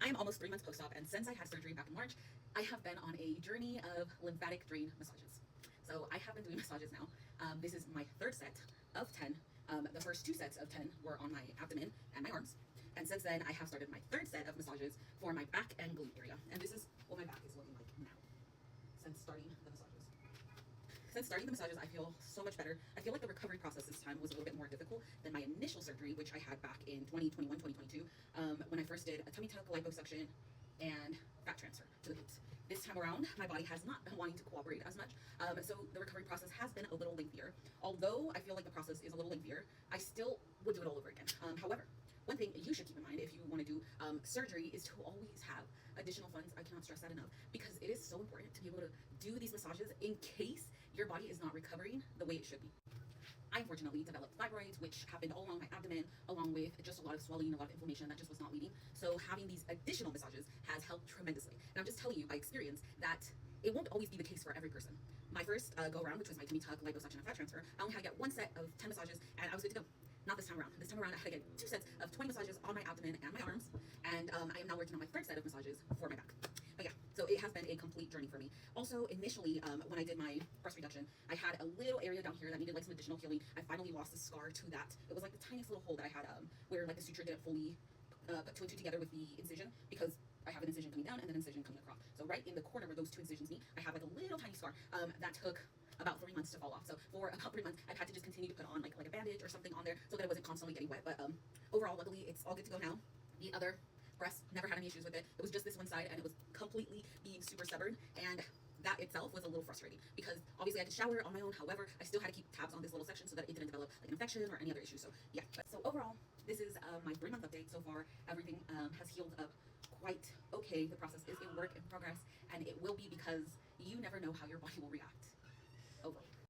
I am almost 3 months post-op, and since I had surgery back in March, I have been on a journey of lymphatic drain massages. So I have been doing massages now. This is my third set of 10. The first two sets of 10 were on my abdomen and my arms. And since then, I have started my third set of massages for my back and glute area. And this is what my back is looking like now since starting the massages. Since starting the massages, I feel so much better. I feel like the recovery process this time was a little bit more difficult than my initial surgery, which I had back in 2021, 2022, when I first did a tummy tuck, liposuction, and fat transfer to the glutes. This time around, my body has not been wanting to cooperate as much, so the recovery process has been a little lengthier. Although I feel like the process is a little lengthier, I still would do it all over again. However, one thing you should keep in mind if you want to do surgery is to always have additional funds. I cannot stress that enough, because it is so important to be able to do these massages in case your body is not recovering the way it should be. I unfortunately developed fibroids, which happened all along my abdomen, along with just a lot of swelling, a lot of inflammation that just was not leaving. So having these additional massages has helped tremendously. And I'm just telling you by experience that it won't always be the case for every person. My first go around, which was my tummy tuck, liposuction, and fat transfer, I only had to get one set of 10 massages, and I was good to go. Not this time around. This time around, I had to get 2 sets of 20 massages on my abdomen and my arms, and I am now working on my third set of massages for my back. But yeah, so it has been a complete journey for me. Also, initially, when I did my breast reduction, I had a little area down here that needed like some additional healing. I finally lost the scar to that. It was like the tiniest little hole that I had, where like the suture didn't fully put 2 and 2 together with the incision, because I have an incision coming down and then an incision coming across. So right in the corner where those 2 incisions meet, I have like a little tiny scar that took about 3 months to fall off. So for about 3 months, I've had to just continue to put on like a bandage or something on there so that it wasn't constantly getting wet. But overall, luckily, it's all good to go now. The other breast never had any issues with it. It was just this one side, and it was completely being super stubborn, and that itself was a little frustrating because obviously I had to shower on my own. However, I still had to keep tabs on this little section so that it didn't develop like an infection or any other issue. So yeah, so overall, this is my 3-month update so far. Everything has healed up quite okay. The process is a work in progress, and it will be, because you never know how your body will react. Over.